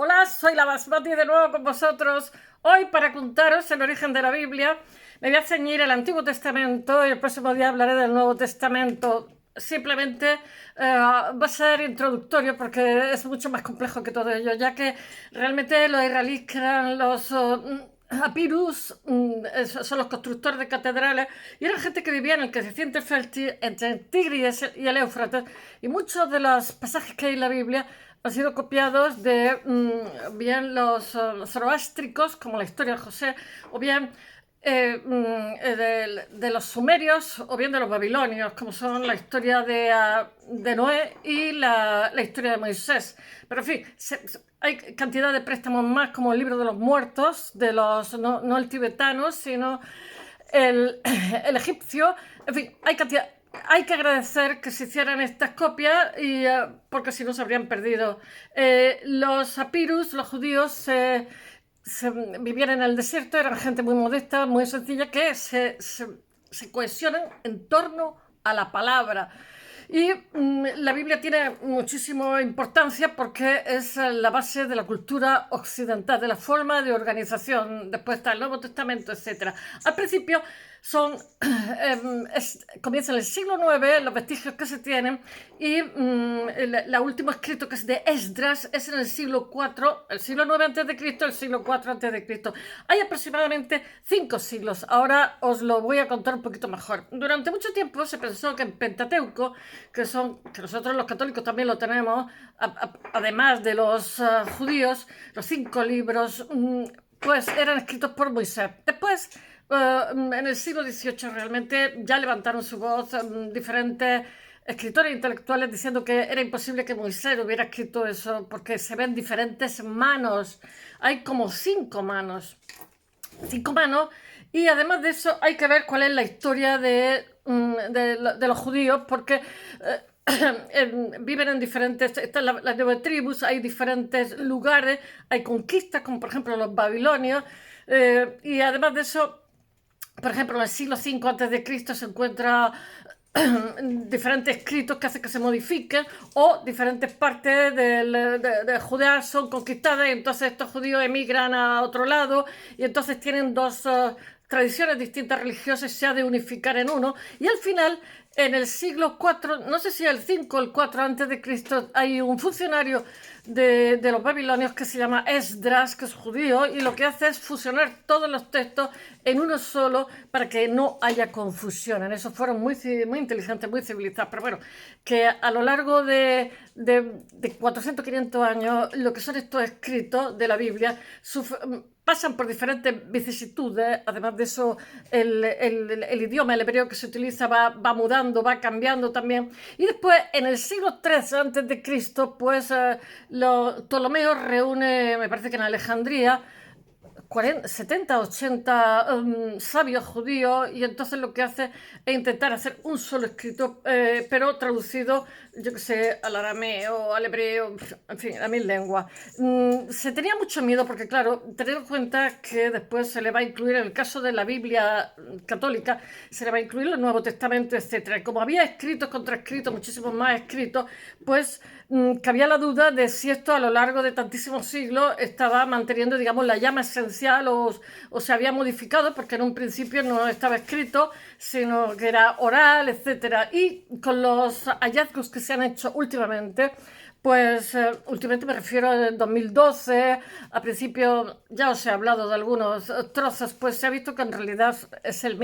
Hola, soy la Basmati de nuevo con vosotros. Hoy, para contaros el origen de la Biblia, me voy a ceñir al Antiguo Testamento y el próximo día hablaré del Nuevo Testamento. Simplemente va a ser introductorio porque es mucho más complejo que todo ello, ya que realmente los israelíes que eran los Apirus, son los constructores de catedrales y eran gente que vivía en el creciente fértil entre el Tigris y el Éufrates, y muchos de los pasajes que hay en la Biblia han sido copiados de bien los zoroástricos, como la historia de José, o bien de los sumerios, o bien de los babilonios, como son la historia de Noé y la historia de Moisés. Pero en fin, hay cantidad de préstamos más, como el libro de los muertos, no el tibetano, sino el, el egipcio. En fin, hay que agradecer que se hicieran estas copias porque si no se habrían perdido. Los apirus, los judíos, vivían en el desierto, eran gente muy modesta, muy sencilla, que se cohesionan en torno a la palabra. Y la Biblia tiene muchísima importancia porque es la base de la cultura occidental, de la forma de organización. Después está el Nuevo Testamento, etc. Al principio comienza en el siglo IX, los vestigios que se tienen, y el último escrito, que es de Esdras, es en el siglo IV, el siglo IX antes de Cristo, el siglo IV antes de Cristo. Hay aproximadamente 5 siglos. Ahora os lo voy a contar un poquito mejor. Durante mucho tiempo se pensó que el Pentateuco, que nosotros los católicos también lo tenemos, además de los judíos, los 5 libros, pues eran escritos por Moisés. Después, en el siglo XVIII, realmente ya levantaron su voz diferentes escritores intelectuales diciendo que era imposible que Moisés hubiera escrito eso porque se ven diferentes manos. Hay como 5 manos. 5 manos. Y además de eso hay que ver cuál es la historia de los judíos, porque viven en diferentes, están las 9 tribus, hay diferentes lugares, hay conquistas, como por ejemplo los babilonios, y además de eso, por ejemplo, en el siglo V antes de Cristo se encuentra diferentes escritos que hacen que se modifiquen, o diferentes partes de Judea son conquistadas y entonces estos judíos emigran a otro lado y entonces tienen dos tradiciones distintas religiosas, se ha de unificar en uno, y al final, en el siglo IV, no sé si el 5 o el 4 antes de Cristo, hay un funcionario de los babilonios que se llama Esdras, que es judío, y lo que hace es fusionar todos los textos en uno solo para que no haya confusión. En eso fueron muy inteligentes, muy civilizados. Pero bueno, que a lo largo de 400, 500 años, lo que son estos escritos de la Biblia pasan por diferentes vicisitudes. Además de eso, el idioma, el hebreo que se utiliza, va mudando, va cambiando también. Y después, en el siglo III antes de Cristo, pues Ptolomeo reúne, me parece que en Alejandría, 70, 80 sabios judíos, y entonces lo que hace es intentar hacer un solo escrito, pero traducido, yo que sé, al arameo, al hebreo, en fin, a 1000 lenguas. Se tenía mucho miedo porque, claro, tened en cuenta que después se le va a incluir, en el caso de la Biblia católica, se le va a incluir el Nuevo Testamento, etc. Y como había escritos contra escritos, muchísimos más escritos, pues cabía la duda de si esto a lo largo de tantísimos siglos estaba manteniendo, digamos, la llama esencial, o se había modificado, porque en un principio no estaba escrito, sino que era oral, etc. Y con los hallazgos que se han hecho últimamente, pues últimamente me refiero al 2012, a principio ya os he hablado de algunos trozos, pues se ha visto que en realidad es los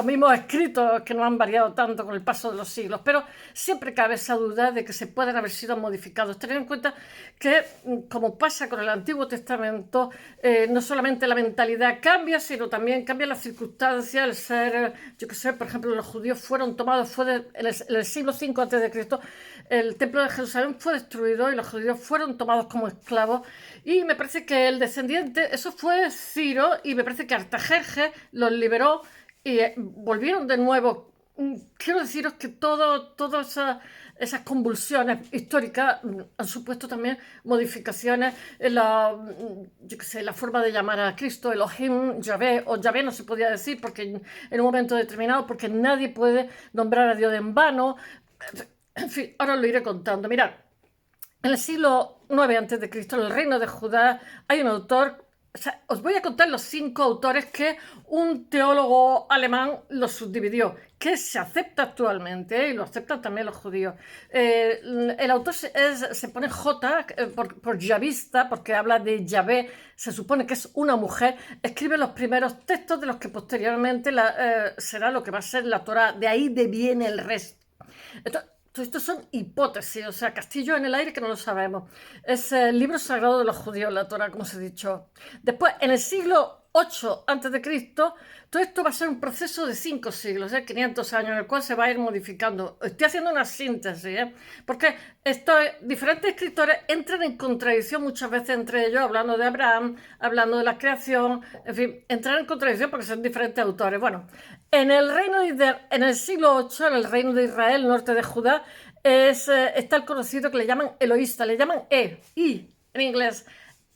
mismos escritos, que no han variado tanto con el paso de los siglos, pero siempre cabe esa duda de que se pueden haber sido modificados. Tened en cuenta que, como pasa con el Antiguo Testamento, no solamente la mentalidad cambia, sino también cambia las circunstancias, el ser, yo que sé, por ejemplo, los judíos fueron tomados, en el siglo V antes de Cristo, el templo de Jerusalén fue destruido y los judíos fueron tomados como esclavos, y me parece que el descendiente, eso fue Ciro, y me parece que Artajerjes los liberó y volvieron de nuevo. Quiero deciros que todas esas convulsiones históricas han supuesto también modificaciones en yo qué sé, la forma de llamar a Cristo, Elohim, Yahvé, o Yahvé no se podía decir porque en un momento determinado, porque nadie puede nombrar a Dios en vano. En fin, ahora os lo iré contando. Mirad, En el siglo IX a.C., en el reino de Judá, hay un autor. O sea, os voy a contar los 5 autores que un teólogo alemán los subdividió, que se acepta actualmente, y lo aceptan también los judíos. El autor se pone J por yavista, porque habla de Yahvé, se supone que es una mujer, escribe los primeros textos de los que posteriormente será lo que va a ser la Torá, de ahí deviene el resto. Entonces, todo esto son hipótesis, o sea, castillo en el aire que no lo sabemos. Es el libro sagrado de los judíos, la Torá, como os he dicho. Después, en el siglo 8 a.C., todo esto va a ser un proceso de 5 siglos, 500 años, en el cual se va a ir modificando. Estoy haciendo una síntesis, porque diferentes escritores entran en contradicción muchas veces entre ellos, hablando de Abraham, hablando de la creación, en fin, entran en contradicción porque son diferentes autores. Bueno, en el siglo 8, en el reino de Israel, norte de Judá, está el conocido que le llaman eloísta, le llaman I en inglés,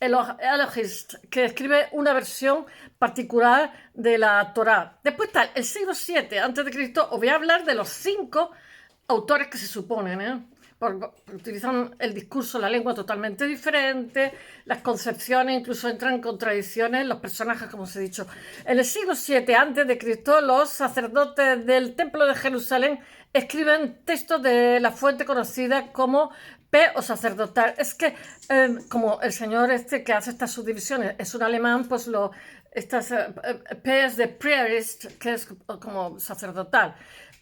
Elohist, que escribe una versión particular de la Torá. Después está el siglo 7 a.C., os voy a hablar de los 5 autores que se suponen, porque utilizan el discurso, la lengua totalmente diferente, las concepciones incluso entran en contradicciones, los personajes, como os he dicho. En el siglo 7 a.C., los sacerdotes del Templo de Jerusalén escriben textos de la fuente conocida como P o sacerdotal. Es que como el señor que hace estas subdivisiones es un alemán, pues P es de priest, que es como sacerdotal.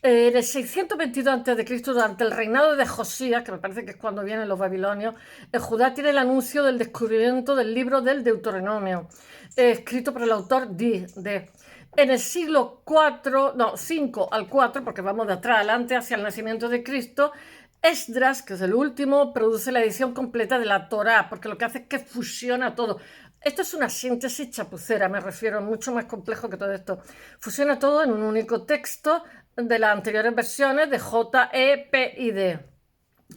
En el 622 a.C., durante el reinado de Josías, que me parece que es cuando vienen los babilonios, en Judá tiene el anuncio del descubrimiento del libro del Deuteronomio, escrito por el autor D. En el siglo 5 al 4, porque vamos de atrás adelante hacia el nacimiento de Cristo, Esdras, que es el último, produce la edición completa de la Torá, porque lo que hace es que fusiona todo. Esto es una síntesis chapucera, me refiero, mucho más complejo que todo esto. Fusiona todo en un único texto de las anteriores versiones de J, E, P y D.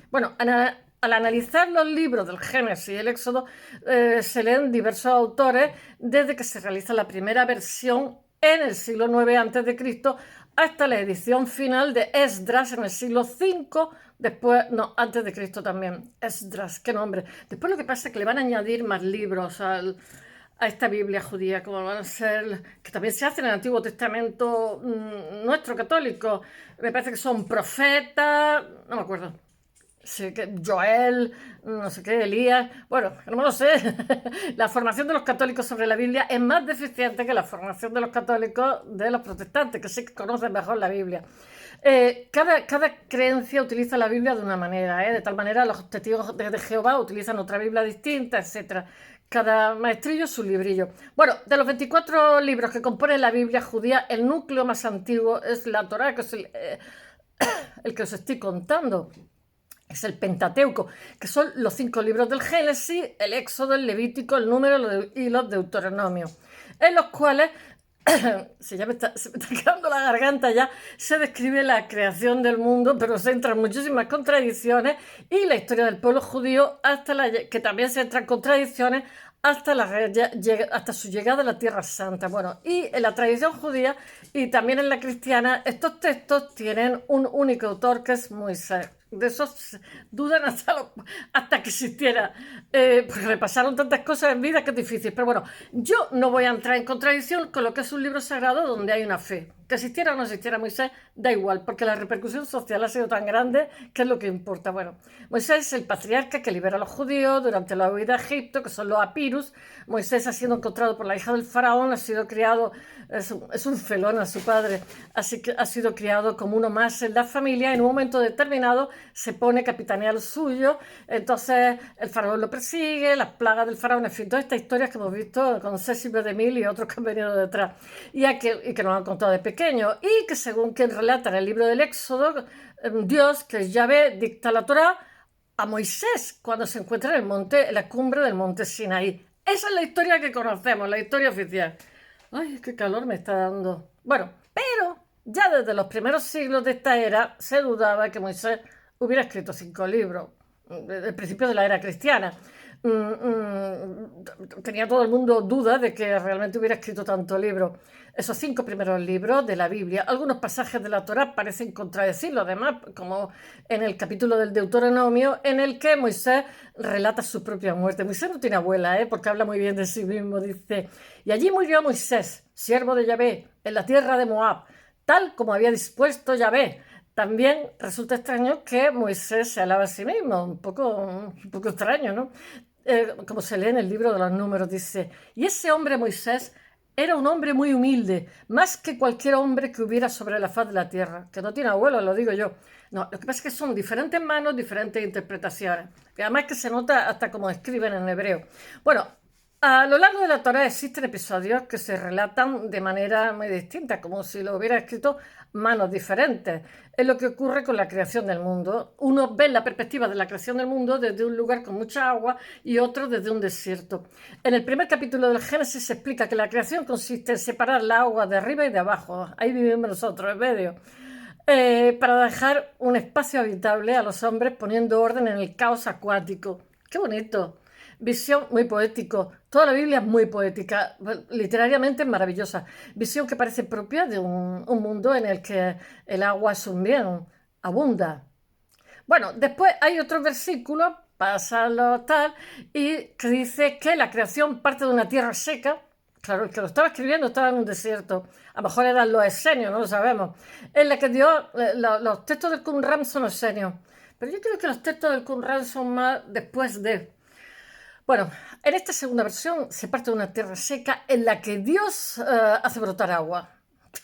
Bueno, al analizar los libros del Génesis y el Éxodo, se leen diversos autores desde que se realiza la primera versión en el siglo 9 a.C. hasta la edición final de Esdras en el siglo 5, antes de Cristo también. Esdras, qué nombre. Después lo que pasa es que le van a añadir más libros a esta Biblia judía, como van a ser, que también se hace en el Antiguo Testamento nuestro católico. Me parece que son profetas, no me acuerdo. Sí, que Joel, no sé qué, Elías, bueno, no me lo sé. La formación de los católicos sobre la Biblia es más deficiente que la formación de los católicos de los protestantes, que sí que conocen mejor la Biblia. Cada creencia utiliza la Biblia de una manera, de tal manera los testigos de Jehová utilizan otra Biblia distinta, etc. Cada maestrillo su librillo. Bueno, de los 24 libros que componen la Biblia judía, el núcleo más antiguo es la Torá, que es el que os estoy contando. Es el Pentateuco, que son los 5 libros del Génesis, el Éxodo, el Levítico, el Número y los Deuteronomios, en los cuales, se me está quedando la garganta ya, se describe la creación del mundo, pero se entran muchísimas contradicciones, y la historia del pueblo judío, que también se entran contradicciones, hasta su llegada a la Tierra Santa. Bueno, y en la tradición judía y también en la cristiana, estos textos tienen un único autor, que es Moisés. De eso dudan hasta que existiera, porque le pasaron tantas cosas en vida que es difícil. Pero bueno, yo no voy a entrar en contradicción con lo que es un libro sagrado donde hay una fe. Que existiera o no existiera Moisés, da igual, porque la repercusión social ha sido tan grande que es lo que importa. Bueno, Moisés es el patriarca que libera a los judíos durante la huida a Egipto, que son los apirus. Moisés ha sido encontrado por la hija del faraón, ha sido criado, es un felón a su padre, así que ha sido criado como uno más en la familia. En un momento determinado se pone capitanea lo suyo, entonces el faraón lo persigue, las plagas del faraón, en fin, todas estas historias que hemos visto con Cécile de Mil y otros que han venido detrás, y que nos han contado de pequeño, y que según quien relata en el libro del Éxodo, Dios, que es Yahvé, dicta la Torá a Moisés cuando se encuentra en la cumbre del monte Sinaí. Esa es la historia que conocemos, la historia oficial. Ay, qué calor me está dando. Bueno, pero ya desde los primeros siglos de esta era se dudaba que Moisés hubiera escrito 5 libros, el principio de la era cristiana. tenía todo el mundo dudas de que realmente hubiera escrito tanto libro. Esos 5 primeros libros de la Biblia, algunos pasajes de la Torá parecen contradecirlo, además, como en el capítulo del Deuteronomio, en el que Moisés relata su propia muerte. Moisés no tiene abuela, porque habla muy bien de sí mismo, dice, y allí murió Moisés, siervo de Yahvé, en la tierra de Moab, tal como había dispuesto Yahvé. También resulta extraño que Moisés se alaba a sí mismo, un poco extraño, ¿no? Como se lee en el libro de los Números, dice, y ese hombre Moisés era un hombre muy humilde, más que cualquier hombre que hubiera sobre la faz de la tierra, que no tiene abuelo, lo digo yo. No, lo que pasa es que son diferentes manos, diferentes interpretaciones. Y además que se nota hasta cómo escriben en hebreo. Bueno, a lo largo de la Torá existen episodios que se relatan de manera muy distinta, como si lo hubiera escrito manos diferentes. Es lo que ocurre con la creación del mundo. Uno ve la perspectiva de la creación del mundo desde un lugar con mucha agua y otro desde un desierto. En el primer capítulo del Génesis se explica que la creación consiste en separar la agua de arriba y de abajo. Ahí vivimos nosotros, en medio. Para dejar un espacio habitable a los hombres poniendo orden en el caos acuático. ¡Qué bonito! Visión muy poético. Toda la Biblia es muy poética, literariamente maravillosa. Visión que parece propia de un mundo en el que el agua es un bien, abunda. Bueno, después hay otro versículo, pásalo tal, y que dice que la creación parte de una tierra seca. Claro, el que lo estaba escribiendo estaba en un desierto. A lo mejor eran los esenios, no lo sabemos. En la que Dios, los textos del Qumran son esenios. Pero yo creo que los textos del Qumran son más después de. Bueno, en esta segunda versión se parte de una tierra seca en la que Dios hace brotar agua.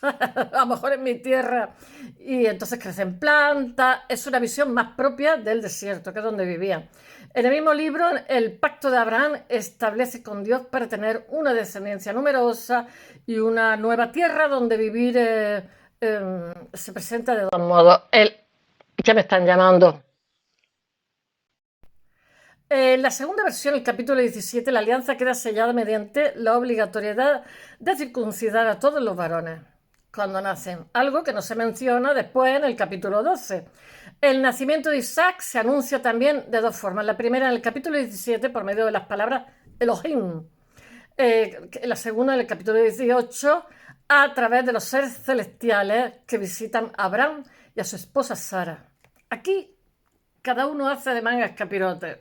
A lo mejor en mi tierra. Y entonces crecen plantas. Es una visión más propia del desierto, que es donde vivía. En el mismo libro, el pacto de Abraham establece con Dios para tener una descendencia numerosa y una nueva tierra donde vivir se presenta de dos modos. Ya me están llamando. En la segunda versión, el capítulo 17, la alianza queda sellada mediante la obligatoriedad de circuncidar a todos los varones cuando nacen, algo que no se menciona después en el capítulo 12. El nacimiento de Isaac se anuncia también de dos formas. La primera en el capítulo 17 por medio de las palabras Elohim. La segunda en el capítulo 18 a través de los seres celestiales que visitan a Abraham y a su esposa Sara. Aquí cada uno hace de mangas capirotes.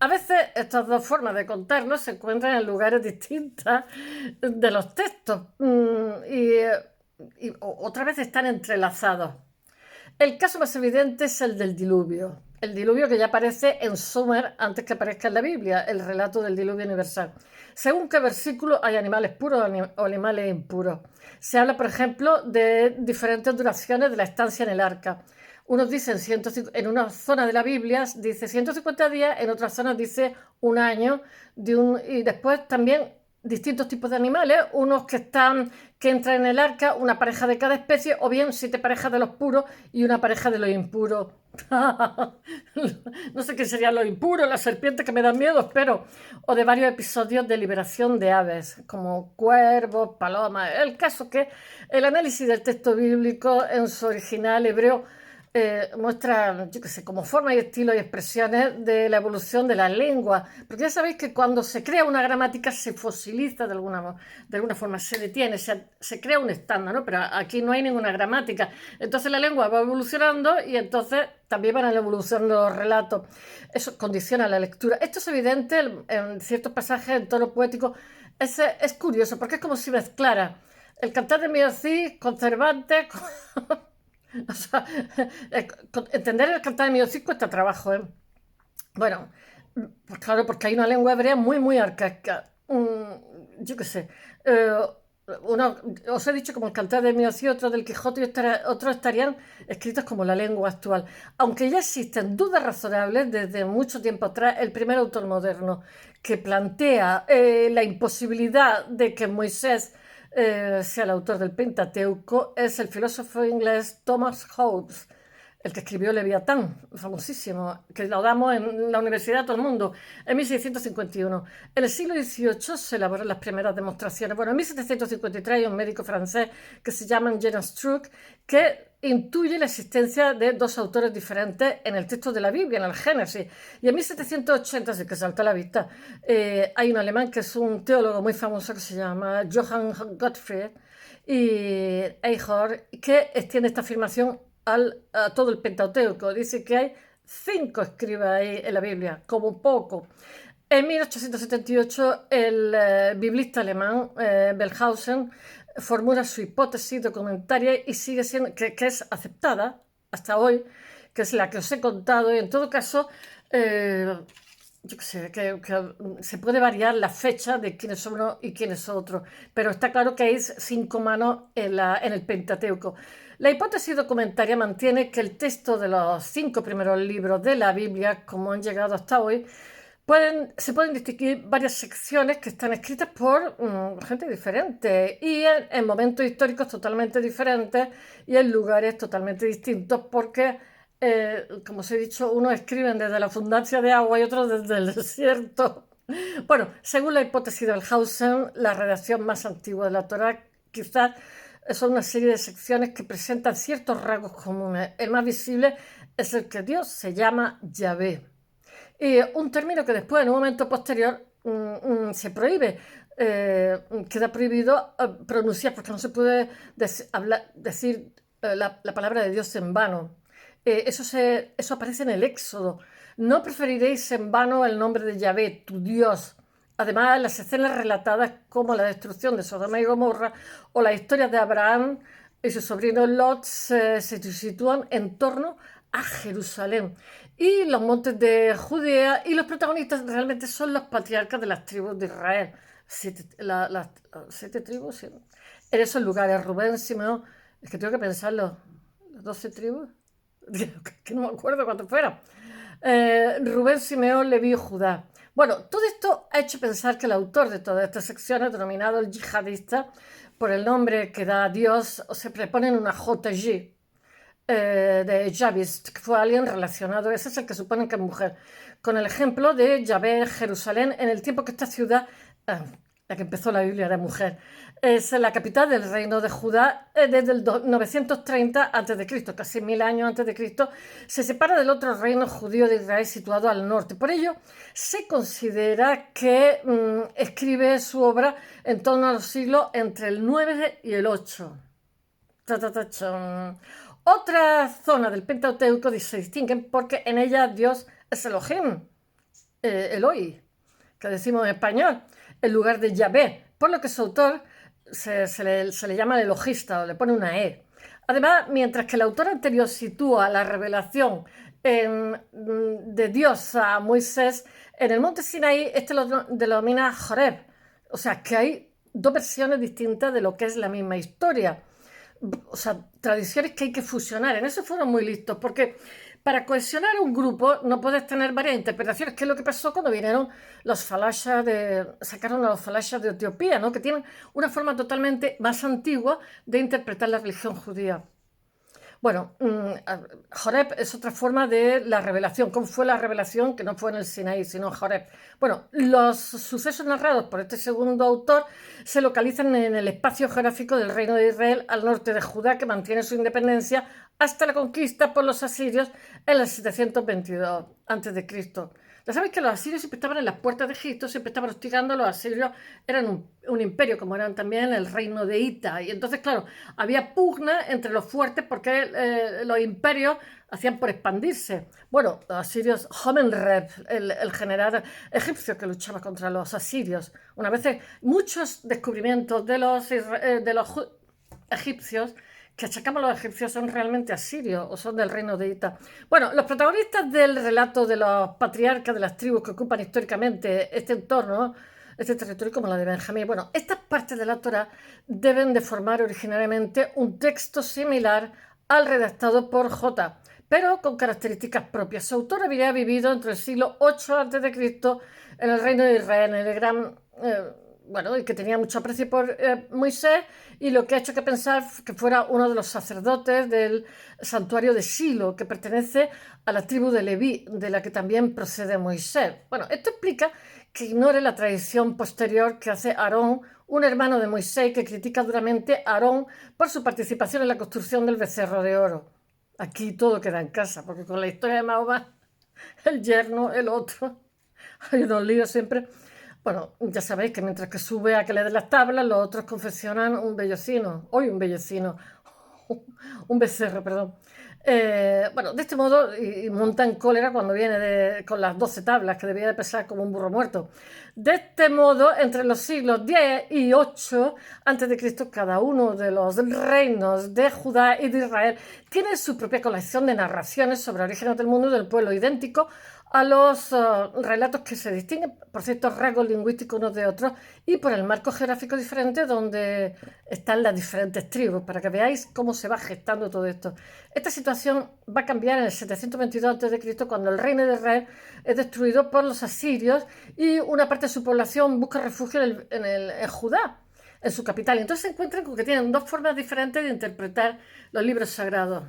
A veces estas dos formas de contarnos se encuentran en lugares distintos de los textos y otra vez están entrelazados. El caso más evidente es el del diluvio. El diluvio que ya aparece en Sumer antes que aparezca en la Biblia, el relato del diluvio universal. Según qué versículo hay animales puros o animales impuros. Se habla, por ejemplo, de diferentes duraciones de la estancia en el arca. Unos dicen, en una zona de la Biblia dice 150 días, en otras zonas dice un año, y después también distintos tipos de animales, unos que entran en el arca, una pareja de cada especie, o bien 7 parejas de los puros y una pareja de los impuros. No sé qué serían los impuros, las serpientes que me dan miedo, espero. O de varios episodios de liberación de aves, como cuervos, palomas. El caso que el análisis del texto bíblico en su original hebreo muestra, yo qué sé, como forma y estilo y expresiones de la evolución de la lengua. Porque ya sabéis que cuando se crea una gramática se fosiliza de alguna forma, se detiene, se crea un estándar, ¿no? Pero aquí no hay ninguna gramática. Entonces la lengua va evolucionando y entonces también van evolucionando los relatos. Eso condiciona la lectura. Esto es evidente en ciertos pasajes en tono poético. Es curioso porque es como si mezclara el cantar de Mío Cid con Cervantes. O sea, entender el cantar de Mío Cid cuesta trabajo, ¿eh? Bueno, pues claro, porque hay una lengua hebrea muy, muy arcaica. Yo qué sé. Os he dicho como el cantar de Mío Cid, otro del Quijote y otros estarían escritos como la lengua actual. Aunque ya existen dudas razonables desde mucho tiempo atrás, el primer autor moderno que plantea la imposibilidad de que Moisés sea el autor del Pentateuco es el filósofo inglés Thomas Hobbes, el que escribió Leviatán, famosísimo, que lo damos en la universidad a todo el mundo, en 1651. En el siglo XVIII se elaboraron las primeras demostraciones. Bueno, en 1753 hay un médico francés que se llama Jean Struck, que intuye la existencia de dos autores diferentes en el texto de la Biblia, en el Génesis. Y en 1780, sí que salta a la vista, hay un alemán que es un teólogo muy famoso que se llama Johann Gottfried Eichhorn, que extiende esta afirmación a todo el Pentateuco. Dice que hay 5 escribas ahí en la Biblia, como poco. En 1878, el biblista alemán Bellhausen formula su hipótesis documentaria y sigue siendo, que es aceptada hasta hoy, que es la que os he contado, y en todo caso, yo qué sé, que se puede variar la fecha de quién es uno y quién es otro, pero está claro que hay 5 manos en el Pentateuco. La hipótesis documentaria mantiene que el texto de los 5 primeros libros de la Biblia, como han llegado hasta hoy, se pueden distinguir varias secciones que están escritas por gente diferente y en momentos históricos totalmente diferentes y en lugares totalmente distintos porque, como os he dicho, unos escriben desde la abundancia de agua y otros desde el desierto. Bueno, según la hipótesis de Bellhausen, la redacción más antigua de la Torá quizás son una serie de secciones que presentan ciertos rasgos comunes. El más visible es el que Dios se llama Yahvé. Un término que después, en un momento posterior, se prohíbe, queda prohibido pronunciar, porque no se puede decir la palabra de Dios en vano. Eso aparece en el Éxodo. No preferiréis en vano el nombre de Yahvé, tu Dios. Además, las escenas relatadas como la destrucción de Sodoma y Gomorra o la historia de Abraham y su sobrino Lot se sitúan en torno a Jerusalén y los montes de Judea, y los protagonistas realmente son los patriarcas de las tribus de Israel. 7 tribus, sí. En esos lugares, Rubén, Simeón, es que tengo que pensarlo, las 12 tribus, que no me acuerdo cuánto fueron. Rubén, Simeón, Leví y Judá. Bueno, todo esto ha hecho pensar que el autor de todas estas secciones, denominado el yihadista, por el nombre que da a Dios, se prepone en una JG, de Yahvist, que fue alguien relacionado, ese es el que suponen que es mujer, con el ejemplo de Yahvé, Jerusalén, en el tiempo que esta ciudad, la que empezó la Biblia era mujer, es la capital del reino de Judá desde el 930 a.C., casi 1000 años antes de Cristo, se separa del otro reino judío de Israel situado al norte. Por ello, se considera que escribe su obra en torno a los siglos entre el 9 y el 8. Otra zona del Pentateuco se distinguen porque en ella Dios es Elohim, Eloi, que decimos en español, en lugar de Yahvé, por lo que su autor se le llama el elogista o le pone una E. Además, mientras que el autor anterior sitúa la revelación de Dios a Moisés, en el monte Sinaí este lo denomina Joreb, o sea que hay 2 versiones distintas de lo que es la misma historia. O sea, tradiciones que hay que fusionar. En eso fueron muy listos, porque para cohesionar un grupo no puedes tener varias interpretaciones, que es lo que pasó cuando vinieron sacaron a los falashas de Etiopía, ¿no? Que tienen una forma totalmente más antigua de interpretar la religión judía. Bueno, Joreb es otra forma de la revelación. ¿Cómo fue la revelación? Que no fue en el Sinaí, sino en Joreb. Bueno, los sucesos narrados por este segundo autor se localizan en el espacio geográfico del reino de Israel al norte de Judá, que mantiene su independencia hasta la conquista por los asirios en el 722 a.C. Ya sabéis que los asirios siempre estaban en las puertas de Egipto, siempre estaban hostigando. Los asirios eran un imperio, como eran también el reino de Ita. Y entonces, claro, había pugna entre los fuertes porque los imperios hacían por expandirse. Bueno, los asirios, Homenreb, el general egipcio que luchaba contra los asirios. Una vez, muchos descubrimientos de los egipcios que achacamos a los egipcios son realmente asirios o son del reino de Ita. Bueno, los protagonistas del relato de los patriarcas de las tribus que ocupan históricamente este entorno, este territorio, como la de Benjamín. Bueno, estas partes de la Torá deben de formar originariamente un texto similar al redactado por J, pero con características propias. Su autor habría vivido entre el siglo 8 a.C. en el reino de Israel, en el gran... y que tenía mucho aprecio por Moisés, y lo que ha hecho que pensar que fuera uno de los sacerdotes del santuario de Silo, que pertenece a la tribu de Leví, de la que también procede Moisés. Bueno, esto explica que ignore la tradición posterior que hace Aarón, un hermano de Moisés, que critica duramente a Aarón por su participación en la construcción del becerro de oro. Aquí todo queda en casa, porque con la historia de Mahoma, el yerno, el otro, hay unos líos siempre. Bueno, ya sabéis que mientras que sube a que le den las tablas, los otros confeccionan un bellocino, un becerro, perdón. Bueno, de este modo, y monta en cólera cuando viene con las 12 tablas, que debía de pesar como un burro muerto. De este modo, entre los siglos X y VIII a.C., cada uno de los reinos de Judá y de Israel tiene su propia colección de narraciones sobre orígenes del mundo y del pueblo, idéntico a los relatos que se distinguen por ciertos rasgos lingüísticos unos de otros y por el marco geográfico diferente donde están las diferentes tribus, para que veáis cómo se va gestando todo esto. Esta situación va a cambiar en el 722 a.C., cuando el reino de Israel es destruido por los asirios y una parte de su población busca refugio en Judá, en su capital. Y entonces se encuentran con que tienen dos formas diferentes de interpretar los libros sagrados,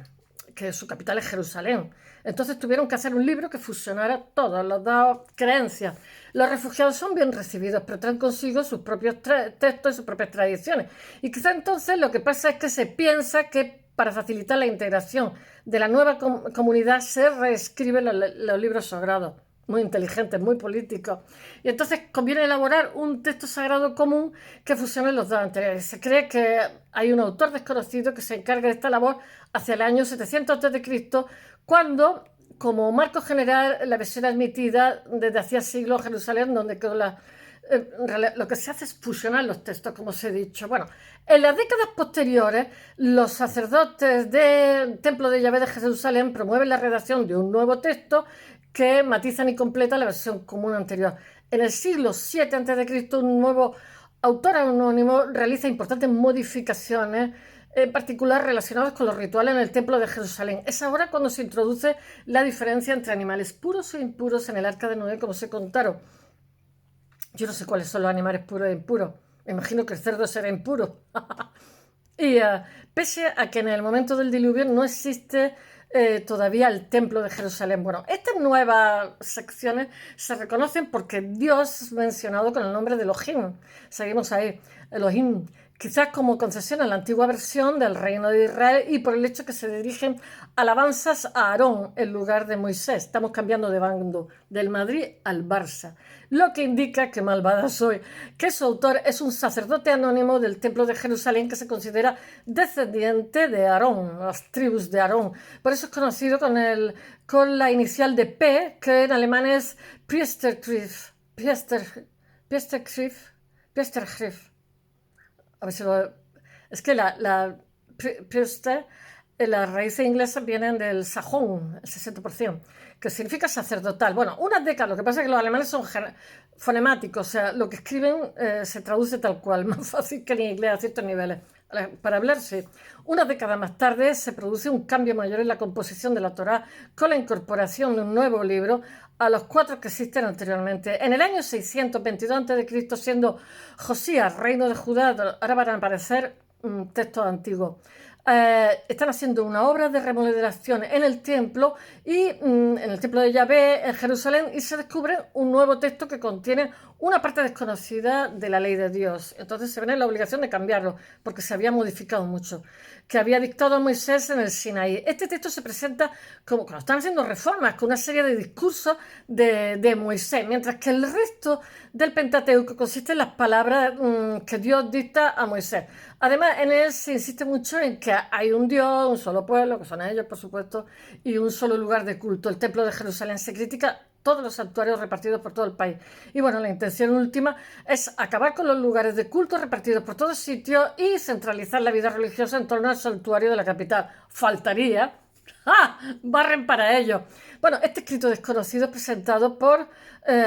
que su capital es Jerusalén. Entonces tuvieron que hacer un libro que fusionara todas las dos creencias. Los refugiados son bien recibidos, pero traen consigo sus propios textos y sus propias tradiciones. Y quizá entonces lo que pasa es que se piensa que para facilitar la integración de la nueva comunidad se reescriben los libros sagrados. Muy inteligentes, muy políticos. Y entonces conviene elaborar un texto sagrado común que fusione los dos anteriores. Se cree que hay un autor desconocido que se encarga de esta labor hacia el año 700 a.C., cuando, como marco general, la versión admitida desde hacía siglos Jerusalén, donde lo que se hace es fusionar los textos, como os he dicho. Bueno, en las décadas posteriores, los sacerdotes del Templo de Yahvé de Jerusalén promueven la redacción de un nuevo texto que matizan y completan la versión común anterior. En el siglo VII a.C., un nuevo autor anónimo realiza importantes modificaciones, en particular relacionadas con los rituales en el Templo de Jerusalén. Es ahora cuando se introduce la diferencia entre animales puros e impuros en el Arca de Noé, como se contaron. Yo no sé cuáles son los animales puros e impuros. Me imagino que el cerdo será impuro. Y pese a que en el momento del diluvio no existe todavía el templo de Jerusalén. Bueno, estas nuevas secciones se reconocen porque Dios es mencionado con el nombre de Elohim. Seguimos ahí, Elohim, quizás como concesión a la antigua versión del reino de Israel y por el hecho que se dirigen alabanzas a Aarón en lugar de Moisés. Estamos cambiando de bando, del Madrid al Barça, lo que indica que malvada soy, que su autor es un sacerdote anónimo del templo de Jerusalén que se considera descendiente de Aarón, las tribus de Aarón. Por eso es conocido con la inicial de P, que en alemán es Priestergriff. A ver si es que Priester, las raíces inglesas vienen del sajón, el 60%, que significa sacerdotal. Bueno, unas décadas, lo que pasa es que los alemanes son fonemáticos, o sea, lo que escriben se traduce tal cual, más fácil que en inglés a ciertos niveles. Para hablarse, una década más tarde se produce un cambio mayor en la composición de la Torá con la incorporación de un nuevo libro a los 4 que existen anteriormente. En el año 622 a.C., siendo Josías reino de Judá, ahora van a aparecer textos antiguos. Están haciendo una obra de remodelación en el templo en el templo de Yahvé en Jerusalén, y se descubre un nuevo texto que contiene una parte desconocida de la ley de Dios. Entonces se ven en la obligación de cambiarlo porque se había modificado mucho, que había dictado Moisés en el Sinaí. Este texto se presenta como cuando están haciendo reformas, con una serie de discursos de Moisés, mientras que el resto del Pentateuco consiste en las palabras que Dios dicta a Moisés. Además, en él se insiste mucho en que hay un Dios, un solo pueblo, que son ellos, por supuesto, y un solo lugar de culto. El templo de Jerusalén se critica todos los santuarios repartidos por todo el país. Y bueno, la intención última es acabar con los lugares de culto repartidos por todos sitios y centralizar la vida religiosa en torno al santuario de la capital. Faltaría. ¡Ah! Barren para ello. Bueno, este escrito desconocido es presentado por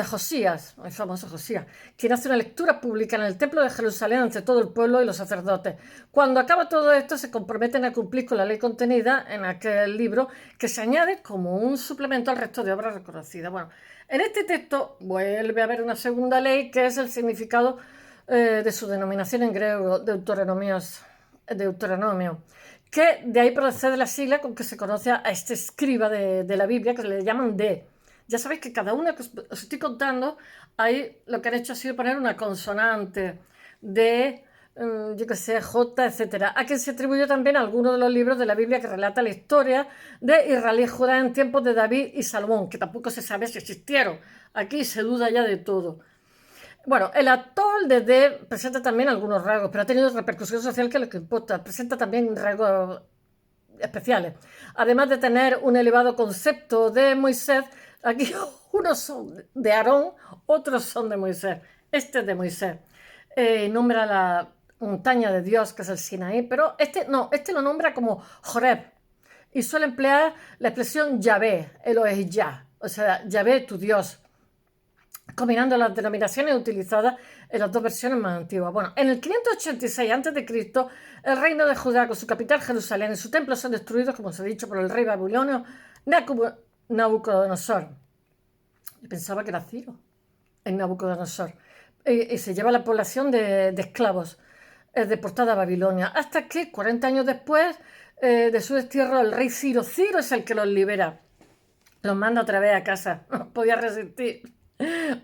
Josías, el famoso Josías, quien hace una lectura pública en el templo de Jerusalén ante todo el pueblo y los sacerdotes. Cuando acaba todo esto, se comprometen a cumplir con la ley contenida en aquel libro, que se añade como un suplemento al resto de obras reconocidas. Bueno, en este texto vuelve a haber una segunda ley, que es el significado de su denominación en griego, Deuteronomio, que de ahí procede la sigla con que se conoce a este escriba de la Biblia, que le llaman Ya sabéis que cada una que os estoy contando, ahí lo que han hecho ha sido poner una consonante de, yo qué sé, J, etcétera. A quien se atribuyó también algunos de los libros de la Biblia que relata la historia de Israel y Judá en tiempos de David y Salomón, que tampoco se sabe si existieron. Aquí se duda ya de todo. Bueno, el actor de D presenta también algunos rasgos, pero ha tenido repercusión social, que es lo que importa. Presenta también rasgos especiales. Además de tener un elevado concepto de Moisés, aquí unos son de Aarón, otros son de Moisés. Este es de Moisés. Nombra la montaña de Dios, que es el Sinaí, pero este lo nombra como Joreb. Y suele emplear la expresión Yahvé, Eloheyah, o sea, Yahvé, tu Dios, combinando las denominaciones utilizadas en las dos versiones más antiguas. Bueno, en el 586 a.C., el reino de Judá, con su capital Jerusalén y su templo, son destruidos, como os he dicho, por el rey babilonio Nabucodonosor. Yo pensaba que era Ciro, en Nabucodonosor. Y se lleva la población de esclavos deportada a Babilonia, hasta que 40 años después de su destierro, el rey Ciro es el que los libera. Los manda otra vez a casa. No podía resistir.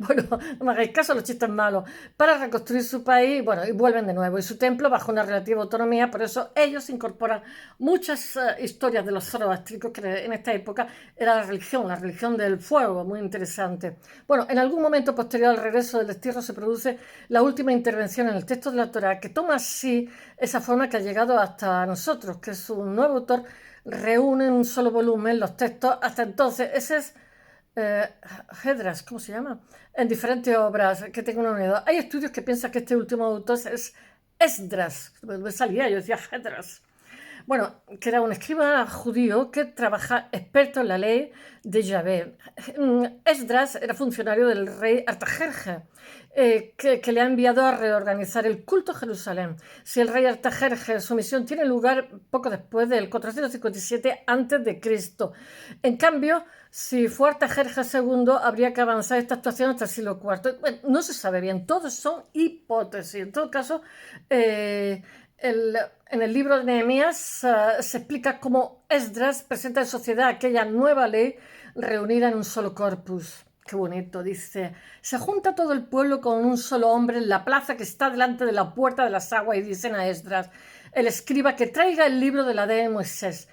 Bueno, no me hagáis caso a los chistes malos. Para reconstruir su país, bueno, y vuelven de nuevo. Y su templo bajo una relativa autonomía, por eso ellos incorporan muchas historias de los zoroástricos, que en esta época era la religión del fuego, muy interesante. Bueno, en algún momento posterior al regreso del destierro se produce la última intervención en el texto de la Torá, que toma así esa forma que ha llegado hasta nosotros, que es un nuevo autor reúne en un solo volumen los textos. Hasta entonces, ese es Hedras, ¿cómo se llama? En diferentes obras que tengo una unidad. Hay estudios que piensan que este último autor es Esdras. Me salía, yo decía Hedras. Bueno, que era un escriba judío que trabaja experto en la ley de Yahvé. Esdras era funcionario del rey Artajerjes, que le ha enviado a reorganizar el culto a Jerusalén. Si el rey Artajerjes, su misión tiene lugar poco después del 457 a.C. En cambio, si fue Artajerjes II, habría que avanzar esta actuación hasta el siglo IV. Bueno, no se sabe bien, todos son hipótesis. En todo caso, en el libro de Nehemías se explica cómo Esdras presenta en sociedad aquella nueva ley reunida en un solo corpus. Qué bonito, dice. Se junta todo el pueblo con un solo hombre en la plaza que está delante de la puerta de las aguas y dicen a Esdras, el escriba, que traiga el libro de la ley de Moisés,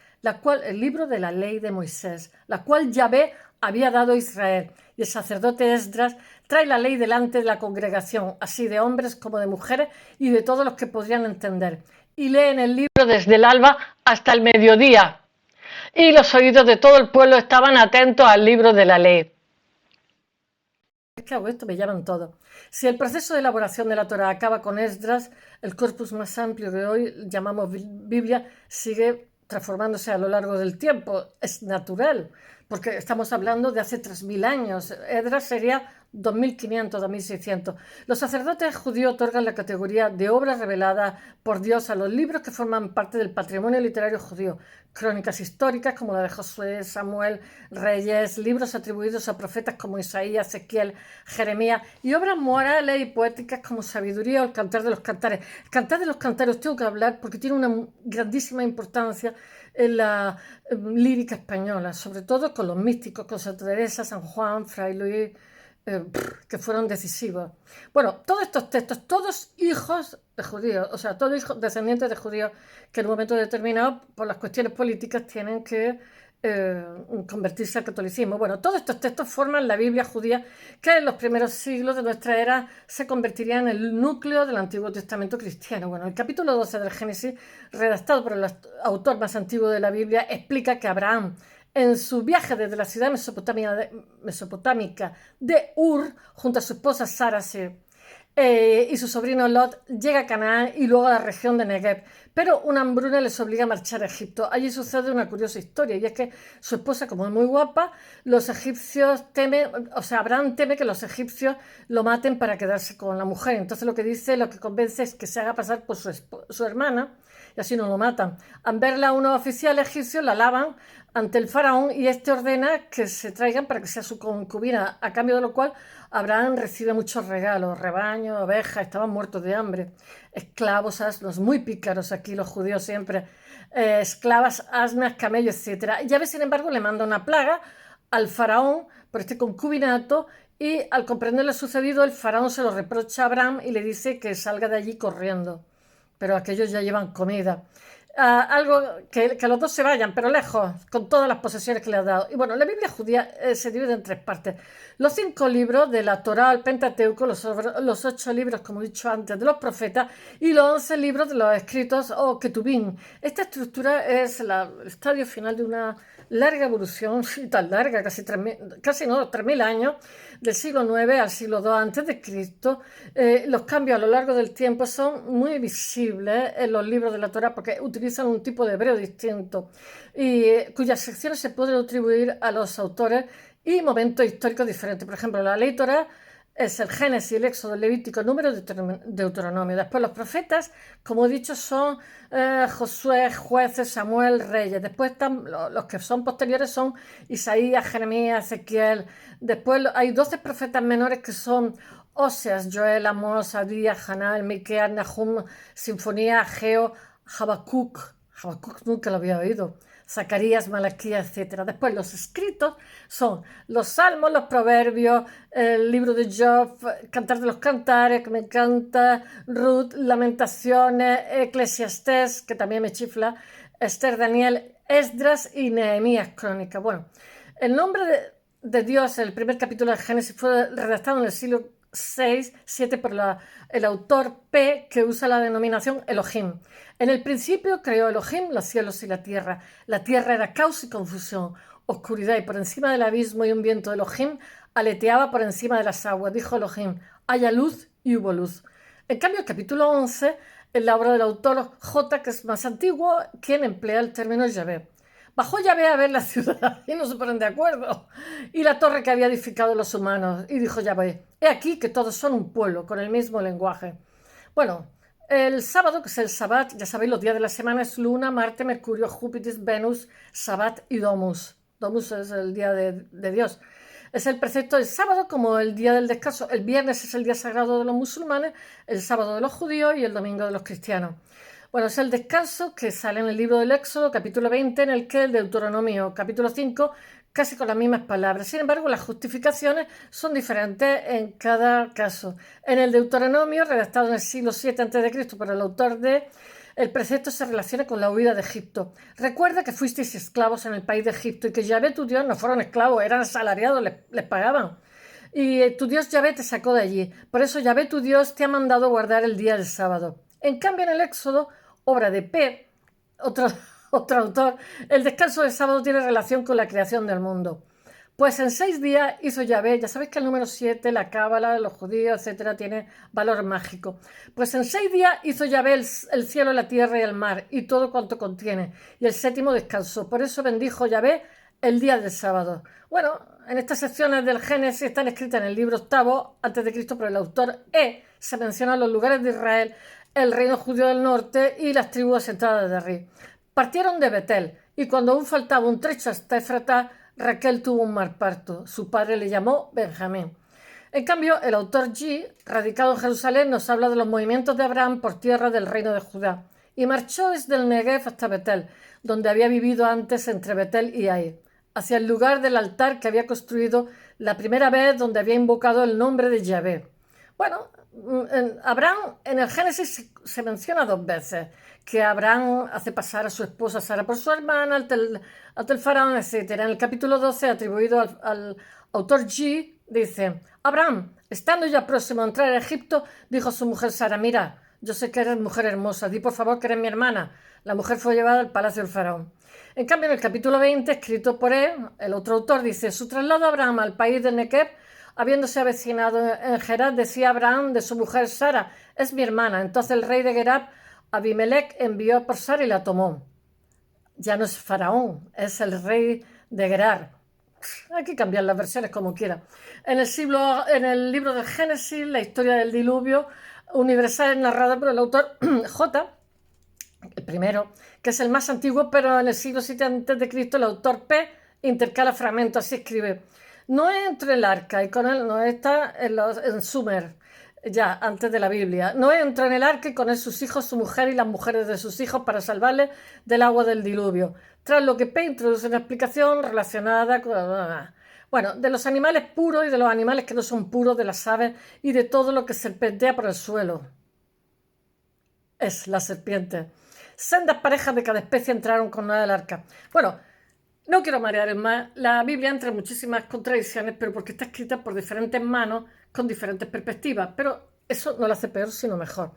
el libro de la ley de Moisés, la cual Yahvé había dado a Israel. Y el sacerdote Esdras trae la ley delante de la congregación, así de hombres como de mujeres y de todos los que podrían entender. Y leen el libro desde el alba hasta el mediodía. Y los oídos de todo el pueblo estaban atentos al libro de la ley. Es que hago esto, me llaman todo. Si el proceso de elaboración de la Torá acaba con Esdras, el corpus más amplio que hoy llamamos Biblia sigue transformándose a lo largo del tiempo. Es natural, porque estamos hablando de hace 3000 años. Esdras sería 2500, 2600. Los sacerdotes judíos otorgan la categoría de obra revelada por Dios a los libros que forman parte del patrimonio literario judío. Crónicas históricas como la de Josué, Samuel, Reyes, libros atribuidos a profetas como Isaías, Ezequiel, Jeremías, y obras morales y poéticas como Sabiduría o el Cantar de los Cantares. El Cantar de los Cantares tengo que hablar porque tiene una grandísima importancia en la lírica española, sobre todo con los místicos, con Santa Teresa, San Juan, Fray Luis, que fueron decisivos. Bueno, todos estos textos, todos hijos de judíos, o sea, todos hijos descendientes de judíos que en un momento determinado, por las cuestiones políticas, tienen que convertirse al catolicismo. Bueno, todos estos textos forman la Biblia judía, que en los primeros siglos de nuestra era se convertiría en el núcleo del Antiguo Testamento cristiano. Bueno, el capítulo 12 del Génesis, redactado por el autor más antiguo de la Biblia, explica que Abraham, en su viaje desde la ciudad mesopotámica de Ur, junto a su esposa Sara y su sobrino Lot, llega a Canaán y luego a la región de Negev. Pero una hambruna les obliga a marchar a Egipto. Allí sucede una curiosa historia, y es que su esposa, como es muy guapa, los egipcios temen, o sea, Abraham teme que los egipcios lo maten para quedarse con la mujer. Entonces lo que convence es que se haga pasar por su hermana, y así no lo matan. Al verla, unos oficiales egipcios la alaban ante el faraón y este ordena que se traigan para que sea su concubina, a cambio de lo cual Abraham recibe muchos regalos, rebaños, ovejas, estaban muertos de hambre, esclavos, asnos, muy pícaros aquí los judíos siempre, esclavas, asnas, camellos, etc. Yahvé, sin embargo, le manda una plaga al faraón por este concubinato, y al comprender lo sucedido, el faraón se lo reprocha a Abraham y le dice que salga de allí corriendo. Pero aquellos ya llevan comida. Algo que los dos se vayan, pero lejos, con todas las posesiones que le ha dado. Y bueno, la Biblia judía se divide en 3 partes. Los 5 libros de la Torá, el Pentateuco, los 8 libros, como he dicho antes, de los profetas, y los 11 libros de los escritos o Ketubim. Esta estructura es el estadio final de una larga evolución, tan larga, casi 3.000 años, del siglo IX al siglo II antes de Cristo. Los cambios a lo largo del tiempo son muy visibles en los libros de la Torá porque utilizan un tipo de hebreo distinto y cuyas secciones se pueden atribuir a los autores y momentos históricos diferentes. Por ejemplo, la ley Torá es el Génesis, el Éxodo, el Levítico, Número, Deuteronomio. Después los profetas, como he dicho, son Josué, Jueces, Samuel, Reyes. Después están los que son posteriores son Isaías, Jeremías, Ezequiel. Después hay 12 profetas menores que son Oseas, Joel, Amós, Abdías, Hanán, Miqueas, Nahum, Sinfonía, Ageo, Habacuc. Habacuc nunca lo había oído. Zacarías, Malaquías, etc. Después los escritos son los salmos, los proverbios, el libro de Job, Cantar de los Cantares, que me encanta, Ruth, Lamentaciones, Eclesiastés, que también me chifla, Esther, Daniel, Esdras y Nehemías, Crónicas. Bueno, el nombre de Dios, el primer capítulo de Génesis, fue redactado en el siglo 6-7 por el autor P, que usa la denominación Elohim. En el principio creó Elohim los cielos y la tierra. La tierra era caos y confusión, oscuridad, y por encima del abismo y un viento de Elohim aleteaba por encima de las aguas. Dijo Elohim, haya luz, y hubo luz. En cambio, el capítulo 11 es la obra del autor J, que es más antiguo, quien emplea el término Yahvé. Bajó Yahvé a ver la ciudad y no se ponen de acuerdo, y la torre que había edificado los humanos, y dijo Yahvé, he aquí que todos son un pueblo con el mismo lenguaje. Bueno, el sábado, que es el Sabbat, ya sabéis, los días de la semana es Luna, Marte, Mercurio, Júpiter, Venus, Sabbat y Domus. Domus es el día de Dios. Es el precepto del sábado como el día del descanso. El viernes es el día sagrado de los musulmanes, el sábado de los judíos y el domingo de los cristianos. Bueno, es el descanso que sale en el libro del Éxodo, capítulo 20, en el que el Deuteronomio, capítulo 5, casi con las mismas palabras. Sin embargo, las justificaciones son diferentes en cada caso. En el Deuteronomio, redactado en el siglo VII a.C. por el autor el precepto se relaciona con la huida de Egipto. Recuerda que fuisteis esclavos en el país de Egipto y que Yahvé tu Dios no fueron esclavos, eran asalariados, les pagaban. Y tu Dios Yahvé te sacó de allí. Por eso Yahvé tu Dios te ha mandado guardar el día del sábado. En cambio, en el Éxodo, obra de P, otro autor, el descanso del sábado tiene relación con la creación del mundo. Pues en 6 días hizo Yahvé, ya sabéis que el número 7, la cábala, los judíos, etcétera, tiene valor mágico. Pues en 6 días hizo Yahvé el cielo, la tierra y el mar, y todo cuanto contiene, y el 7º descansó. Por eso bendijo Yahvé el día del sábado. Bueno, en estas secciones del Génesis están escritas en el libro 8 a.C. por el autor E. Se mencionan los lugares de Israel, el reino judío del norte y las tribus asentadas de Ri. Partieron de Betel, y cuando aún faltaba un trecho hasta Efratá, Raquel tuvo un mal parto. Su padre le llamó Benjamín. En cambio, el autor G, radicado en Jerusalén, nos habla de los movimientos de Abraham por tierra del reino de Judá, y marchó desde el Negev hasta Betel, donde había vivido antes entre Betel y Ai, hacia el lugar del altar que había construido la primera vez, donde había invocado el nombre de Yahvé. Bueno, Abraham en el Génesis se menciona 2 veces, que Abraham hace pasar a su esposa Sara por su hermana ante el faraón, etc. En el capítulo 12, atribuido al autor G, dice, Abraham, estando ya próximo a entrar a Egipto, dijo a su mujer Sara, mira, yo sé que eres mujer hermosa, di por favor que eres mi hermana. La mujer fue llevada al palacio del faraón. En cambio, en el capítulo 20, escrito por él, el otro autor dice, su traslado a Abraham al país de Negev, habiéndose avecinado en Gerar, decía Abraham de su mujer Sara, es mi hermana. Entonces el rey de Gerar, Abimelech, envió por Sara y la tomó. Ya no es faraón, es el rey de Gerar. Hay que cambiar las versiones como quiera. En el libro del Génesis, la historia del diluvio universal es narrada por el autor J, el primero, que es el más antiguo, pero en el siglo VII a.C. el autor P intercala fragmentos, así escribe. No entró en el arca, y con él no está en Sumer, ya antes de la Biblia. No entró en el arca y con él sus hijos, su mujer y las mujeres de sus hijos para salvarles del agua del diluvio. Tras lo que P introduce una explicación relacionada con... Bueno, de los animales puros y de los animales que no son puros, de las aves y de todo lo que serpentea por el suelo. Es la serpiente. Sendas parejas de cada especie entraron con Noé al arca. Bueno, no quiero marear más. La Biblia entra en muchísimas contradicciones, pero porque está escrita por diferentes manos con diferentes perspectivas. Pero eso no la hace peor, sino mejor.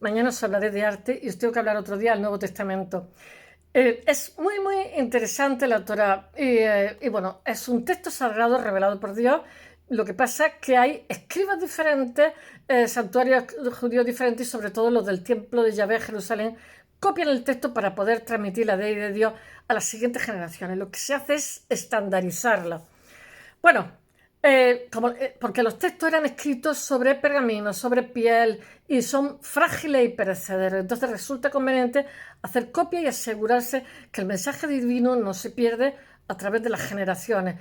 Mañana os hablaré de arte y os tengo que hablar otro día del Nuevo Testamento. Es muy, muy interesante la Torá y bueno, es un texto sagrado revelado por Dios. Lo que pasa es que hay escribas diferentes, santuarios judíos diferentes y sobre todo los del templo de Yahvé, Jerusalén, copian el texto para poder transmitir la ley de Dios a las siguientes generaciones. Lo que se hace es estandarizarla. Bueno, porque los textos eran escritos sobre pergamino, sobre piel y son frágiles y perecederos. Entonces resulta conveniente hacer copia y asegurarse que el mensaje divino no se pierde a través de las generaciones.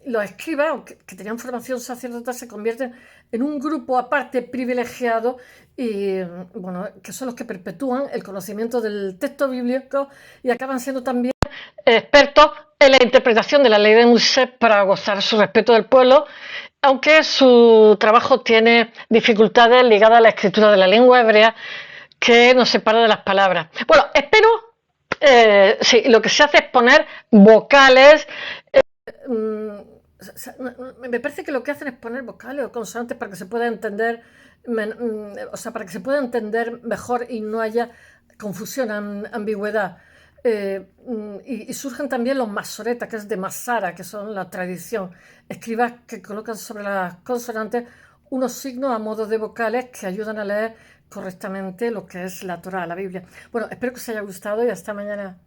Los escribas, que tenían formación sacerdotal, se convierten en un grupo aparte privilegiado y bueno, que son los que perpetúan el conocimiento del texto bíblico y acaban siendo también expertos en la interpretación de la ley de Moisés para gozar su respeto del pueblo, aunque su trabajo tiene dificultades ligadas a la escritura de la lengua hebrea que nos separa de las palabras. Bueno, espero, sí, lo que se hace es poner vocales. Me parece que lo que hacen es poner vocales o consonantes para que se pueda entender, o sea, para que se pueda entender mejor y no haya confusión, ambigüedad. Y surgen también los masoretas, que es de Masara, que son la tradición. Escribas que colocan sobre las consonantes unos signos a modo de vocales que ayudan a leer correctamente lo que es la Torá, la Biblia. Bueno, espero que os haya gustado y hasta mañana.